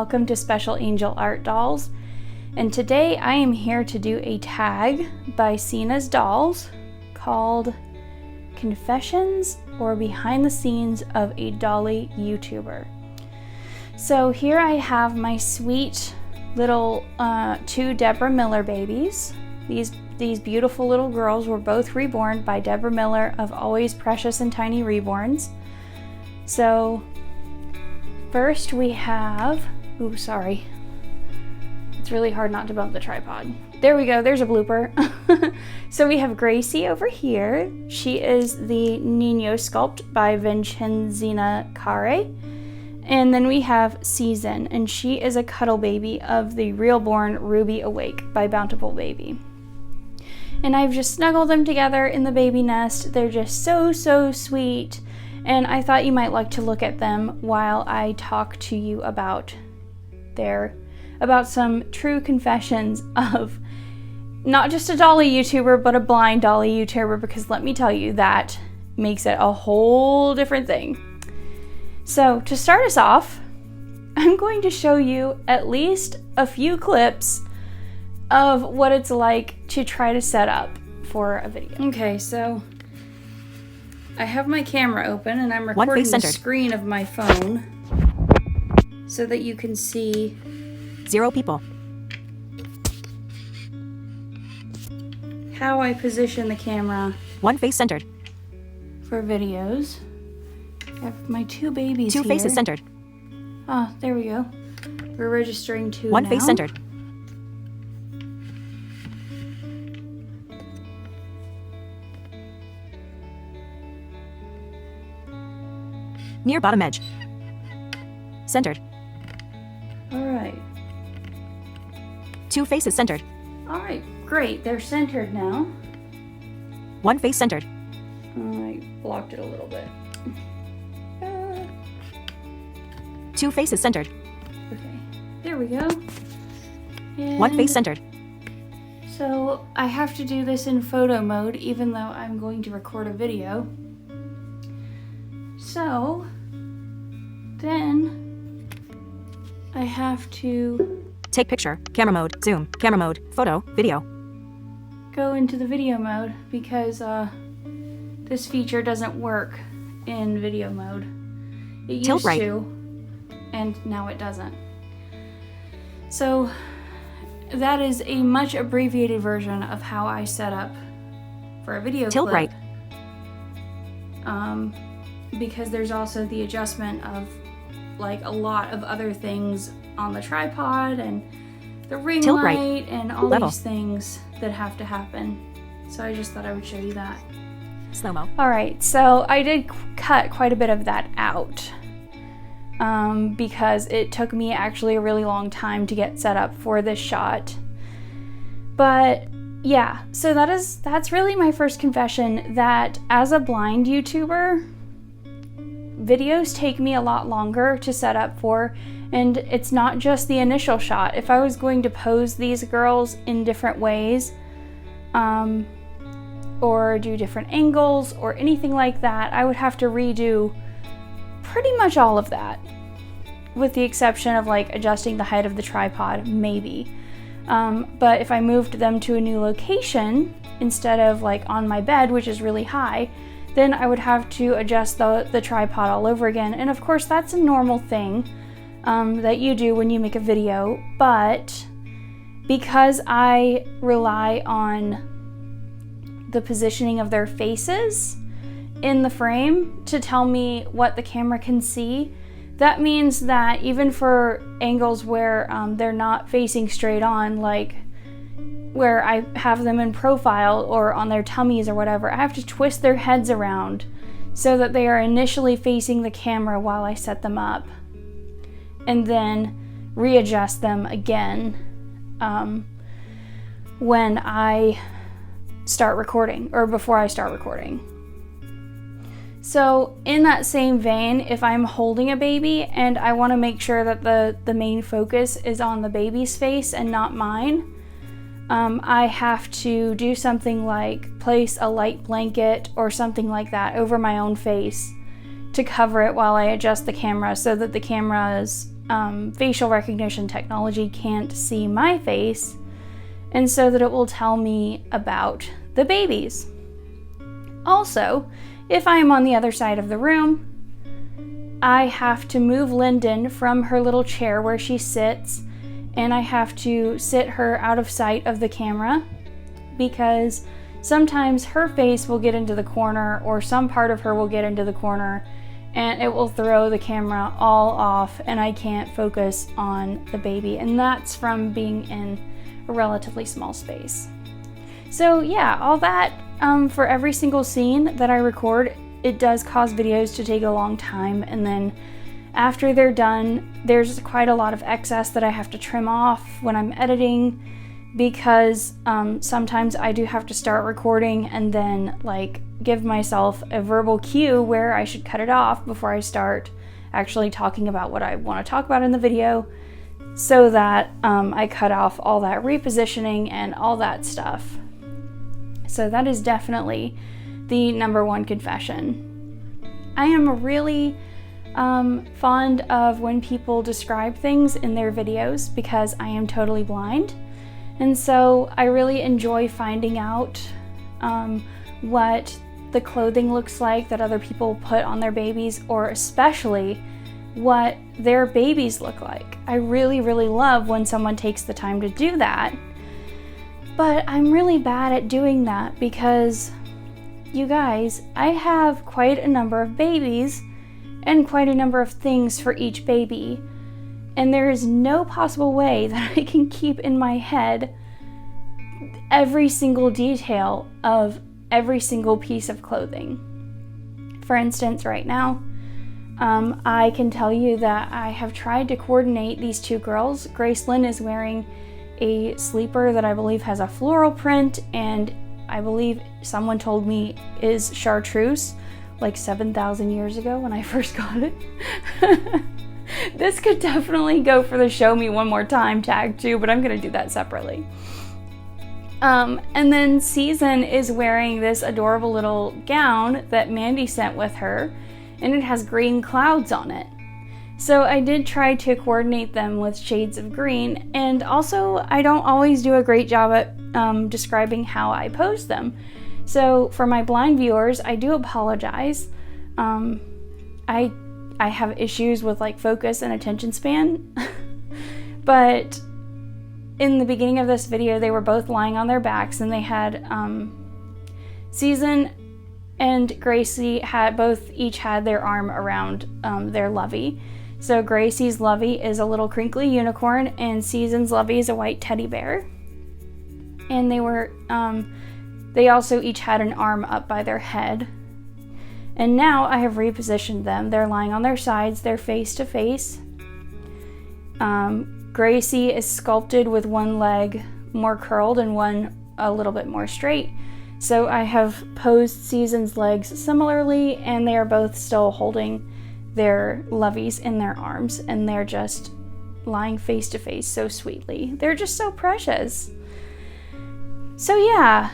welcome to Special Angel Art Dolls. And today I am here to do a tag by Cena's Dolls called Confessions or Behind the Scenes of a Dolly YouTuber. So here I have my sweet little two Deborah Miller babies. These beautiful little girls were both reborn by Deborah Miller of Always Precious and Tiny Reborns. So first we have, ooh, sorry. It's really hard not to bump the tripod. There we go, there's a blooper. So we have Gracie over here. She is the Nino sculpt by Vincenzina Care. And then we have Season, and she is a cuddle baby of the Realborn Ruby Awake by Bountiful Baby. And I've just snuggled them together in the baby nest. They're just so sweet. And I thought you might like to look at them while I talk to you about some true confessions of not just a Dolly YouTuber, but a blind Dolly YouTuber, because let me tell you, that makes it a whole different thing. So to start us off, I'm going to show you at least a few clips of what it's like to try to set up for a video. Okay, so I have my camera open and I'm recording the screen of my phone so that you can see 0 people. How I position the camera. 1 face centered. For videos. I have my two babies 2 here. faces centered. Ah, there we go. We're registering 2 1 now. face centered. Near bottom edge. Centered. Alright. 2 faces centered. Alright, great. They're centered now. 1 face centered. I blocked it a little bit. 2 faces centered. Okay, there we go. And 1 face centered. so I have to do this in photo mode even though I'm going to record a video. So then I have to take picture, camera mode, zoom, camera mode, photo, video. Go into the video mode because this feature doesn't work in video mode. It used Tilt right. to, and now it doesn't. So that is a much abbreviated version of how I set up for a video Tilt clip. right. Because there's also the adjustment of like a lot of other things on the tripod and the ring Tilt light right. and all Level. these things that have to happen. So I just thought I would show you that. Slow-mo. Alright, so I did cut quite a bit of that out because it took me actually a really long time to get set up for this shot. But yeah, so that's really my first confession, that as a blind YouTuber, videos take me a lot longer to set up for, and it's not just the initial shot. If I was going to pose these girls in different ways, or do different angles or anything like that, I would have to redo pretty much all of that, with the exception of like adjusting the height of the tripod, maybe. But if I moved them to a new location instead of like on my bed, which is really high, then I would have to adjust the tripod all over again. And of course that's a normal thing that you do when you make a video, but because I rely on the positioning of their faces in the frame to tell me what the camera can see, that means that even for angles where they're not facing straight on, like where I have them in profile or on their tummies or whatever, I have to twist their heads around so that they are initially facing the camera while I set them up, and then readjust them again when I start recording, or before I start recording. So in that same vein, if I'm holding a baby and I want to make sure that the main focus is on the baby's face and not mine, I have to do something like place a light blanket or something like that over my own face to cover it while I adjust the camera so that the camera's facial recognition technology can't see my face, and so that it will tell me about the babies. Also, if I am on the other side of the room, I have to move Lyndon from her little chair where she sits, and I have to sit her out of sight of the camera because sometimes her face will get into the corner or some part of her will get into the corner and it will throw the camera all off and I can't focus on the baby, and that's from being in a relatively small space. So yeah, all that for every single scene that I record, it does cause videos to take a long time, and then after they're done, there's quite a lot of excess that I have to trim off when I'm editing, because sometimes I do have to start recording and then like give myself a verbal cue where I should cut it off before I start actually talking about what I want to talk about in the video, so that I cut off all that repositioning and all that stuff. So that is definitely the number one confession. I am really fond of when people describe things in their videos because I am totally blind. And so I really enjoy finding out what the clothing looks like that other people put on their babies, or especially what their babies look like. I really, really love when someone takes the time to do that. But I'm really bad at doing that because, you guys, I have quite a number of babies and quite a number of things for each baby. And there is no possible way that I can keep in my head every single detail of every single piece of clothing. For instance, right now, I can tell you that I have tried to coordinate these two girls. Gracelyn is wearing a sleeper that I believe has a floral print, and I believe someone told me is chartreuse, like 7,000 years ago when I first got it. This could definitely go for the show me one more time tag too, but I'm gonna do that separately. And then Season is wearing this adorable little gown that Mandy sent with her, and it has green clouds on it. So I did try to coordinate them with shades of green, and also I don't always do a great job at describing how I pose them. So for my blind viewers, I do apologize. I have issues with like focus and attention span, but in the beginning of this video, they were both lying on their backs, and they had Season and Gracie each had their arm around their lovey. So Gracie's lovey is a little crinkly unicorn, and Season's lovey is a white teddy bear. And they also each had an arm up by their head. And now I have repositioned them. They're lying on their sides, they're face to face. Gracie is sculpted with one leg more curled and one a little bit more straight. So I have posed Season's legs similarly, and they are both still holding their loveys in their arms, and they're just lying face to face so sweetly. They're just so precious. So yeah,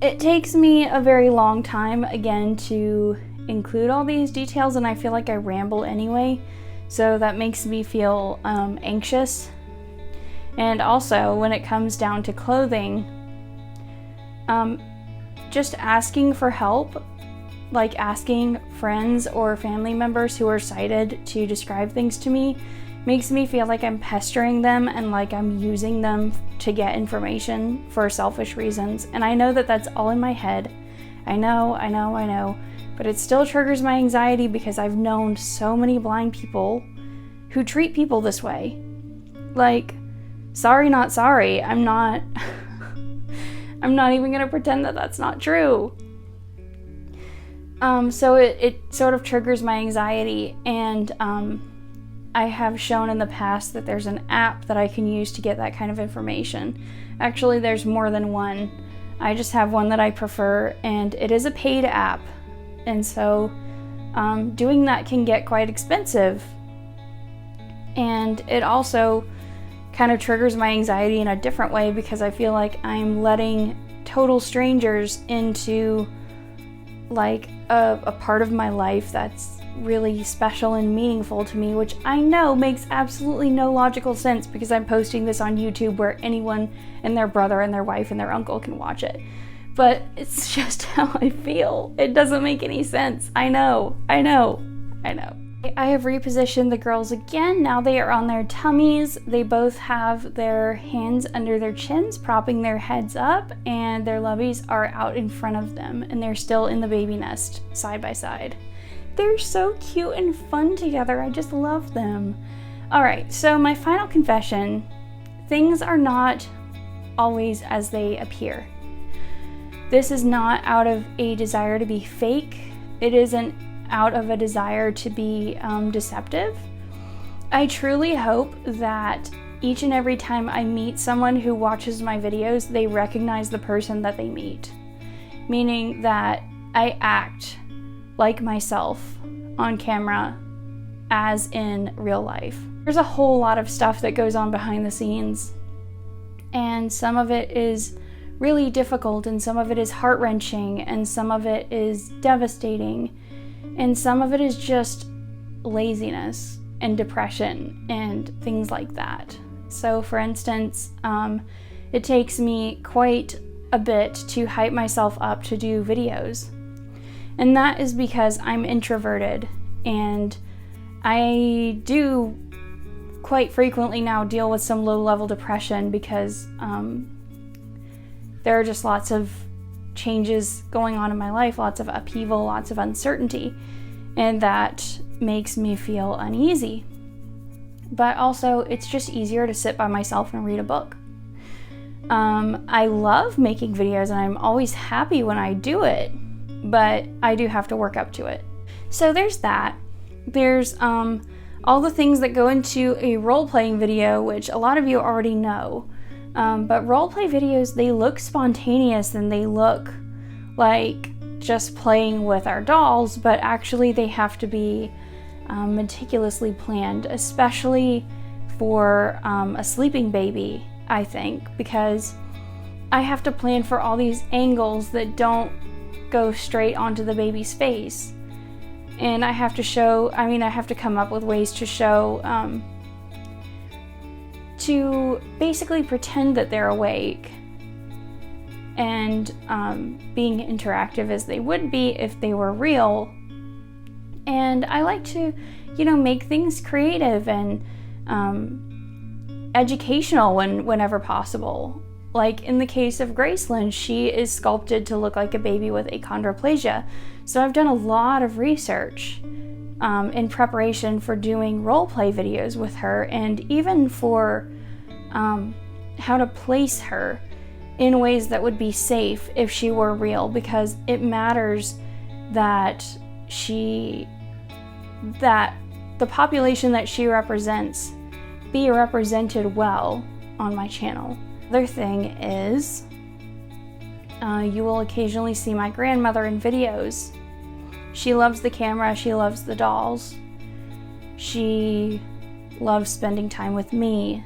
it takes me a very long time again to include all these details, and I feel like I ramble anyway, so that makes me feel anxious. And also when it comes down to clothing, just asking for help, like asking friends or family members who are sighted to describe things to me, makes me feel like I'm pestering them and like I'm using them to get information for selfish reasons. And I know that that's all in my head. I know, but it still triggers my anxiety because I've known so many blind people who treat people this way. Like, sorry, not sorry. I'm not even gonna pretend that that's not true. So it sort of triggers my anxiety, and I have shown in the past that there's an app that I can use to get that kind of information. Actually, there's more than one. I just have one that I prefer, and it is a paid app. And so doing that can get quite expensive. And it also kind of triggers my anxiety in a different way because I feel like I'm letting total strangers into like a part of my life that's really special and meaningful to me, which I know makes absolutely no logical sense because I'm posting this on YouTube where anyone and their brother and their wife and their uncle can watch it. But it's just how I feel. It doesn't make any sense. I know. I have repositioned the girls again. Now they are on their tummies. They both have their hands under their chins, propping their heads up, and their loveys are out in front of them, and they're still in the baby nest side by side. They're so cute and fun together. I just love them. All right, so my final confession, things are not always as they appear. This is not out of a desire to be fake. It isn't out of a desire to be deceptive. I truly hope that each and every time I meet someone who watches my videos, they recognize the person that they meet. Meaning that I act like myself on camera as in real life. There's a whole lot of stuff that goes on behind the scenes, and some of it is really difficult, and some of it is heart-wrenching, and some of it is devastating, and some of it is just laziness and depression and things like that. So for instance, it takes me quite a bit to hype myself up to do videos. And that is because I'm introverted, and I do quite frequently now deal with some low-level depression because there are just lots of changes going on in my life, lots of upheaval, lots of uncertainty, and that makes me feel uneasy. But also, it's just easier to sit by myself and read a book. I love making videos, and I'm always happy when I do it, but I do have to work up to it. So there's that. There's all the things that go into a role-playing video, which a lot of you already know. But role-play videos, they look spontaneous and they look like just playing with our dolls, but actually they have to be meticulously planned, especially for a sleeping baby, I think, because I have to plan for all these angles that don't go straight onto the baby's face. And I have to come up with ways to show, to basically pretend that they're awake and being interactive as they would be if they were real. And I like to, make things creative and educational whenever possible. Like in the case of Gracelyn, she is sculpted to look like a baby with achondroplasia. So I've done a lot of research in preparation for doing roleplay videos with her, and even for how to place her in ways that would be safe if she were real, because it matters that the population that she represents be represented well on my channel. Other thing is, you will occasionally see my grandmother in videos. She loves the camera, she loves the dolls, she loves spending time with me.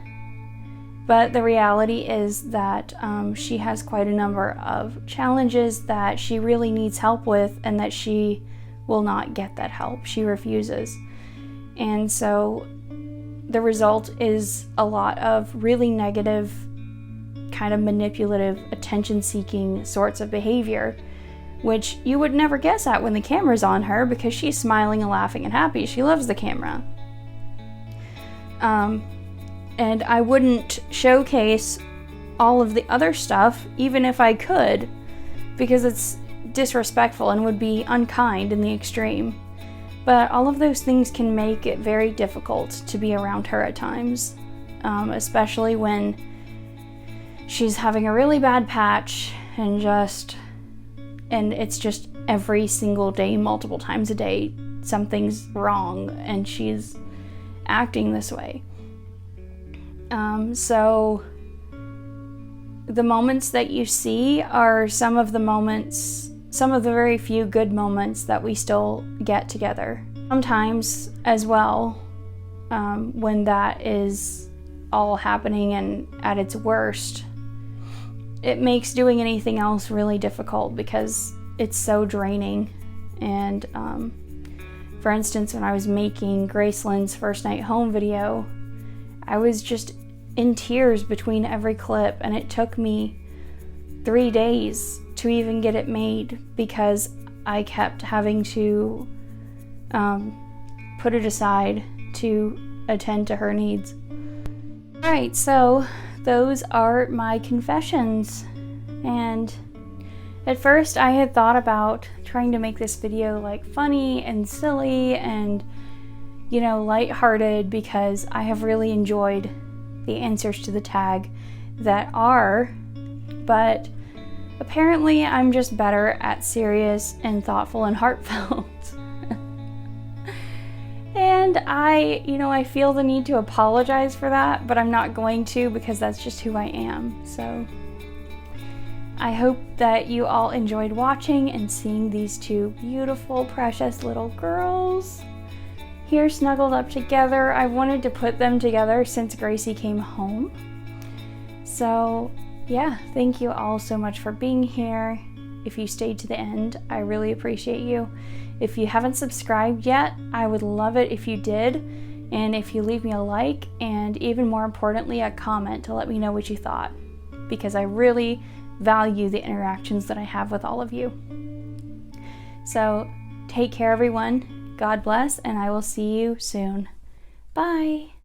But the reality is that she has quite a number of challenges that she really needs help with, and that she will not get that help. She refuses. And so the result is a lot of really negative, kind of manipulative, attention-seeking sorts of behavior, which you would never guess at when the camera's on her, because she's smiling and laughing and happy. She loves the camera. And I wouldn't showcase all of the other stuff, even if I could, because it's disrespectful and would be unkind in the extreme. But all of those things can make it very difficult to be around her at times, especially when she's having a really bad patch and it's just every single day, multiple times a day, something's wrong and she's acting this way. So the moments that you see are some of the very few good moments that we still get together. Sometimes as well, when that is all happening and at its worst, it makes doing anything else really difficult because it's so draining. And For instance, when I was making Graceland's first night home video, I was just in tears between every clip, and it took me 3 days to even get it made because I kept having to put it aside to attend to her needs. Alright, so those are my confessions, and at first I had thought about trying to make this video like funny and silly and, you know, lighthearted, because I have really enjoyed the answers to the tag that are, but apparently I'm just better at serious and thoughtful and heartfelt. And I feel the need to apologize for that, but I'm not going to, because that's just who I am. So I hope that you all enjoyed watching and seeing these two beautiful, precious little girls here snuggled up together. I wanted to put them together since Gracie came home. So yeah, thank you all so much for being here. If you stayed to the end, I really appreciate you. If you haven't subscribed yet, I would love it if you did, and if you leave me a like, and even more importantly, a comment to let me know what you thought, because I really value the interactions that I have with all of you. So take care, everyone. God bless, and I will see you soon. Bye.